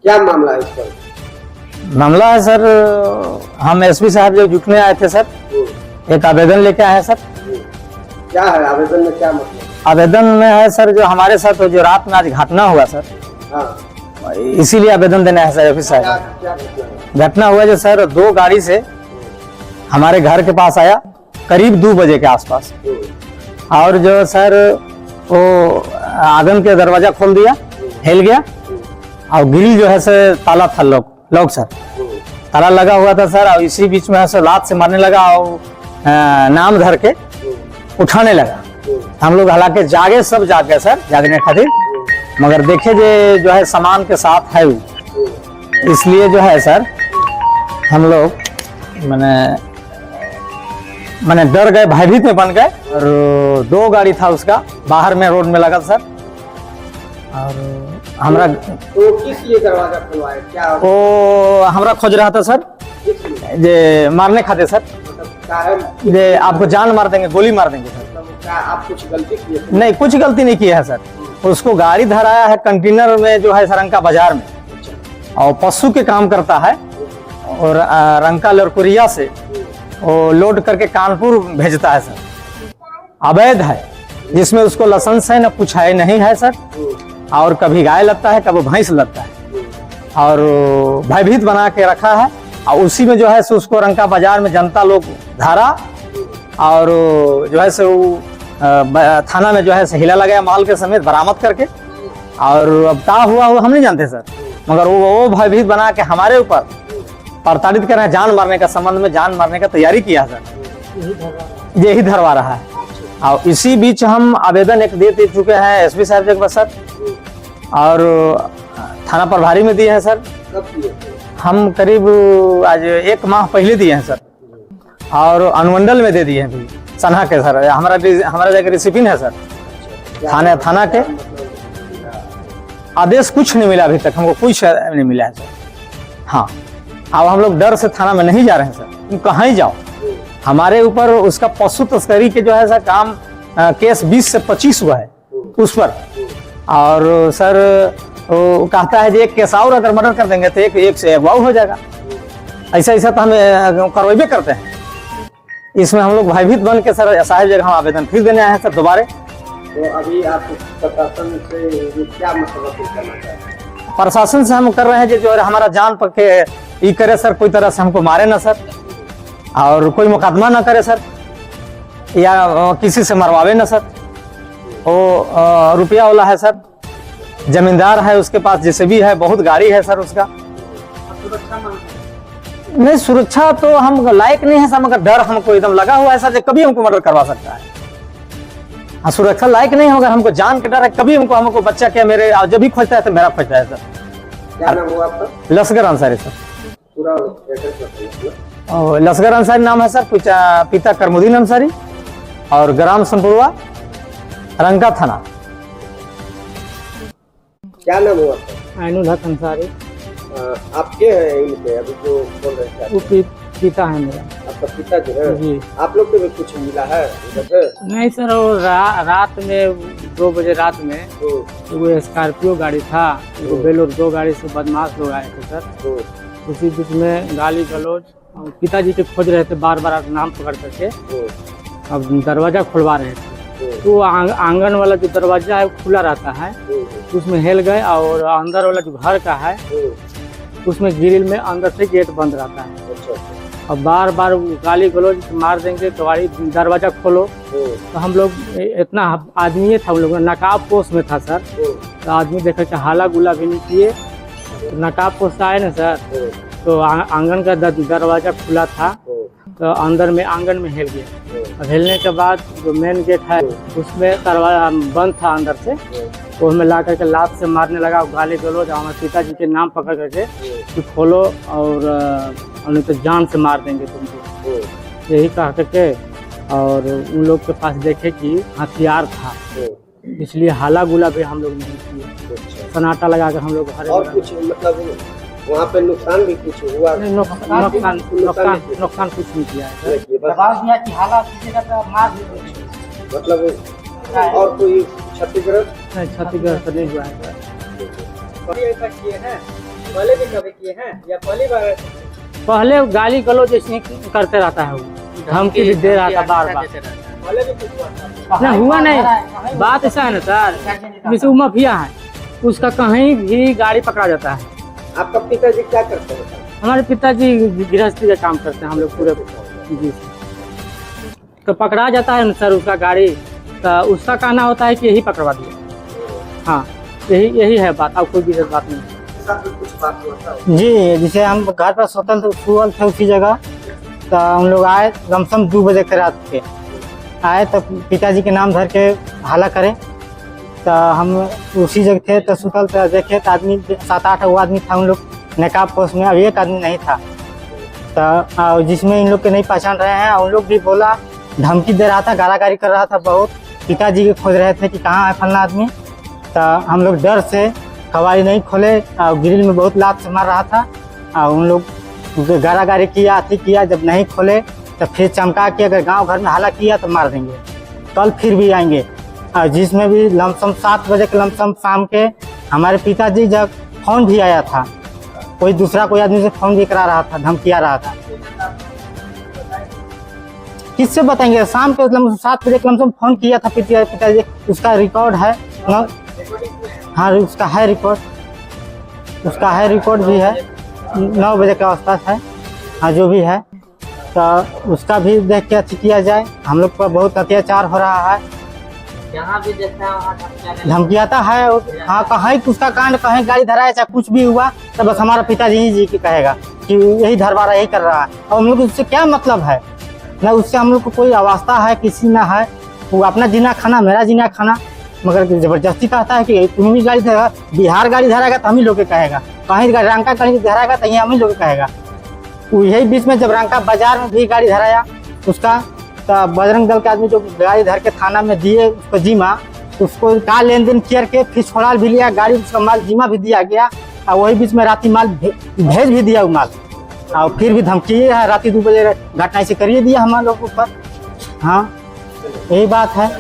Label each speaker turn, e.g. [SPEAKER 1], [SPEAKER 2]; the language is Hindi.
[SPEAKER 1] क्या मामला है इस पर?
[SPEAKER 2] मामला है सर, हम एसपी साहब जो जुटने आए थे सर, एक आवेदन लेके आए हैं सर।
[SPEAKER 1] क्या है आवेदन में, क्या मतलब?
[SPEAKER 2] आवेदन में है सर, जो हमारे साथ जो रात में आज घटना हुआ सर,
[SPEAKER 1] हाँ,
[SPEAKER 2] इसीलिए आवेदन देना है सर एसपी साहब।
[SPEAKER 1] क्या घटना है?
[SPEAKER 2] घटना हुआ जो सर, 2 गाड़ी से हमारे घर के पास आया करीब 2 बजे के आसपास, और जो सर वो आंगन के दरवाजा खोल दिया, हिल गया, और गिरी जो है सर ताला था, लॉक सर, ताला लगा हुआ था सर, और इसी बीच में है सर लात से मारने लगा और नाम धर के उठाने लगा। हम लोग हालांकि जागे, सब जाग गए सर, जागने खातिर, मगर देखे जो है सामान के साथ है वो, इसलिए जो है सर हम लोग मैंने डर गए, भयभीत में बन गए। और 2 गाड़ी था उसका बाहर में रोड में लगा सर, और हमरा
[SPEAKER 1] तो किस लिए दरवाजा खुलवाया? क्या
[SPEAKER 2] वो हमरा खोज रहा था सर, जे मारने खाते सर,
[SPEAKER 1] क्या है?
[SPEAKER 2] जे आपको जान मार देंगे, गोली मार देंगे सर।
[SPEAKER 1] क्या आप कुछ गलती किए थे?
[SPEAKER 2] नहीं, कुछ गलती नहीं किया है सर। उसको गाड़ी धराया है कंटेनर में जो है सरंका बाजार में, और पशु के काम करता है, और रंका लड़कुरिया से वो लोड करके कानपुर भेजता है सर। अवैध है, जिसमें उसको लाइसेंस है ना, कुछ है नहीं है सर, और कभी गाय लगता है, कभी भैंस लगता है, और भयभीत बना के रखा है। और उसी में जो है सो उसको रंका बाजार में जनता लोग धारा, और जो है सो थाना में जो है हिला लगाया माल के समेत बरामद करके। और अब क्या हुआ वो हम नहीं जानते सर, मगर वो भयभीत बना के हमारे ऊपर प्रताड़ित कर रहे हैं, जान मारने का संबंध में, जान मारने का तैयारी किया सर, यही धरवा रहा है। और इसी बीच हम आवेदन एक दे चुके हैं एसपी साहब के पास सर, और थाना प्रभारी में दिए हैं सर। हम करीब आज 1 माह पहले दिए हैं सर, और अनुमंडल में दे दिए हैं भी सन्हा के सर। हमारा जगह रिसिपिन है सर, थाना के आदेश कुछ नहीं मिला अभी तक, हमको कुछ नहीं मिला है सर। हाँ, अब हम लोग डर से थाना में नहीं जा रहे हैं सर, तुम कहाँ ही जाओ। हमारे ऊपर उसका पशु तस्करी के जो है सर काम केस 20 से 25 हुआ है उस पर, और सर वो कहता है कि एक केस और अगर मर्डर कर देंगे तो एक से अगवाऊ हो जाएगा। ऐसा तो हम करवाइबे करते हैं। इसमें हम लोग भयभीत बन के सर साहब जगह हम आवेदन फिर देने आए हैं सर दोबारा।
[SPEAKER 1] तो अभी आप प्रशासन से क्या मतलब करना चाहते हैं?
[SPEAKER 2] प्रशासन से हम कर रहे हैं जो हमारा जान पक्के ये करे सर, कोई तरह से हमको मारे ना सर, और कोई मुकदमा ना करे सर, या किसी से मरवावे ना सर। वो रुपया वाला है सर, जमींदार है, उसके पास जेसीबी है, बहुत गाड़ी है सर उसका। नहीं, सुरक्षा तो हम लायक नहीं है सर, मगर डर हमको एकदम लगा हुआ है सर, जो कभी हमको मर्डर करवा सकता है। हाँ, सुरक्षा लायक नहीं होगा, हमको जान के डर है, कभी हमको बच्चा क्या मेरे जब भी खोजता है तो मेरा खोजता है सर।
[SPEAKER 1] क्या नाम हुआ आपका?
[SPEAKER 2] लश्कर अंसारी सर।
[SPEAKER 1] पूरा एड्रेस?
[SPEAKER 2] लश्कर अंसारी नाम है सर, पिता करमुद्दीन अंसारी, और ग्राम संपुरवा, रंका थाना।
[SPEAKER 1] क्या नाम हुआ आपका?
[SPEAKER 3] आइनुल हक अंसारी।
[SPEAKER 1] आपके हैं इनके अभी जो बोल रहे थे?
[SPEAKER 3] वो पिता है मेरा।
[SPEAKER 1] आपका पिता जो है?
[SPEAKER 3] जी।
[SPEAKER 1] आप लोग को भी कुछ मिला है उधर से?
[SPEAKER 3] नहीं सर, वो रात में 2 बजे रात में वो स्कॉर्पियो गाड़ी था, वो बेलोर 2 गाड़ी से बदमाश लोग आए थे सर। उसी बीच में गाली गलौज, पिताजी के खोज रहे थे, बार नाम पकड़ करके, अब दरवाजा खुलवा रहे थे, तो आंगन वाला जो दरवाजा है खुला रहता है, उसमें हिल गए, और अंदर वाला जो घर का है उसमें ग्रिल में अंदर से गेट बंद रहता है। और बार गाली गलौज मार देंगे, कबाड़ी दरवाजा खोलो। तो हम लोग इतना आदमी था, हम लोग नकाब पोस्ट में था सर, तो आदमी देखे कि हाला गुला भी नहीं किए, नकाब पोस्ट आए ना सर, तो आंगन का दरवाजा खुला था, तो अंदर में आंगन में हिल गया। हिलने के बाद जो मेन गेट है उसमें दरवाजा बंद था अंदर से, तो उसमें ला करके लात से मारने लगा, गाली गलौज, हमारे पिताजी के नाम पकड़ करके कि खोलो, और नहीं तो जान से मार देंगे तुमको, यही कह करके। और उन लोग के पास देखे कि हथियार था, इसलिए हाला गुला भी हम लोग नहीं किए, सन्नाटा लगा कर हम लोग हरे।
[SPEAKER 1] और कुछ मतलब वहाँ पे नुकसान भी कुछ हुआ?
[SPEAKER 3] नहीं, नुकसान कुछ नहीं किया है।
[SPEAKER 1] मतलब और कोई क्षतिग्रस्त?
[SPEAKER 3] नहीं, क्षतिग्रस्त नहीं हुआ है।
[SPEAKER 1] ऐसा किए हैं पहले भी कभी किए हैं या पहली बार?
[SPEAKER 3] पहले गाली गलौज जैसे ही करते रहता है वो, धमकी भी दे रहा था बार बार।
[SPEAKER 1] पहले भी कुछ हुआ था?
[SPEAKER 3] ना हुआ नहीं, बात ऐसा है ना सर, जैसे वो माफिया है, उसका कहीं भी गाड़ी पकड़ा जाता है।
[SPEAKER 1] आपका पिताजी क्या करते हैं?
[SPEAKER 3] हमारे पिताजी गृहस्थी का काम करते हैं, हम लोग पूरे जी। तो पकड़ा जाता है ना सर उसका गाड़ी, तो उसका कहना होता है कि यही पकड़वा दिया। हाँ, यही है बात, अब कोई विशेष बात नहीं।
[SPEAKER 1] कुछ बात हुआ था?
[SPEAKER 2] जी, जैसे हम घर पर सोतल थे उसी जगह, तो हम लोग आए लमसम 2 बजे के रात के आए, तो पिताजी के नाम धर के हल्ला करे, तो हम उसी जगह थे, तो सुतल तो देखे तो आदमी 7-8 वो आदमी था, उन लोग नकाब पोस्ट में, अब एक आदमी नहीं था, तो जिसमें इन लोग के नहीं पहचान रहे हैं। उन लोग भी बोला, धमकी दे रहा था, गालागाली कर रहा था बहुत, पिताजी के खोज रहे थे कि कहाँ है फलना आदमी। तो हम लोग डर से कबाड़ी नहीं खोले, ग्रिल में बहुत लात से मार रहा था, उन लोग गालागाली किया, अथी किया, जब नहीं खोले तो फिर चमका के अगर गांव घर में हल्ला किया तो मार देंगे, कल फिर भी आएंगे। जिसमें भी लमसम 7 बजे के लमसम शाम के हमारे पिताजी जब फोन भी आया था, कोई दूसरा कोई आदमी से फोन भी करा रहा था, धमकिया रहा था। किससे बताएंगे, शाम के 7 बजे के लमसम फोन किया था पिताजी, उसका रिकॉर्ड है न? हाँ, उसका है रिकॉर्ड भी है, 9 बजे के आसपास है। हाँ, जो भी है तो उसका भी देख के अच्छी किया जाए। हम लोग पर बहुत अत्याचार हो रहा है,
[SPEAKER 1] यहाँ भी देखा वहाँ
[SPEAKER 2] धमकियाता है। हाँ, कहीं उसका कांड, कहीं गाड़ी धराया, चाहे कुछ भी हुआ तो बस हमारा पिताजी ही जी की कहेगा कि यही धरवा रहा, यही कर रहा है। और हम लोग उससे क्या मतलब है, ना उससे हम लोग को कोई अवस्था है, किसी ना है। वो अपना जीना खाना, मेरा जीना खाना, मगर जबरदस्ती कहता है कि तुम भी गाड़ी धरा, बिहार गाड़ी धराएगा तो हम ही लोग के कहेगा, कहीं रंका कहीं धराएगा तो हम ही लोग कहेगा। यही बीच में जब रंका बाजार में भी गाड़ी धराया उसका, तो बजरंग दल के आदमी जो गाड़ी धर के थाना में दिए उसको जीमा, उसको का लेन देन करके फिर छोड़ा भी लिया, गाड़ी उसका माल जीमा भी दिया गया, और वही बीच में राती माल भेज भी दिया वो माल, और फिर भी धमकी है, राती 2 बजे घटना से करिए दिया हम लोग ऊपर। हाँ, यही बात है।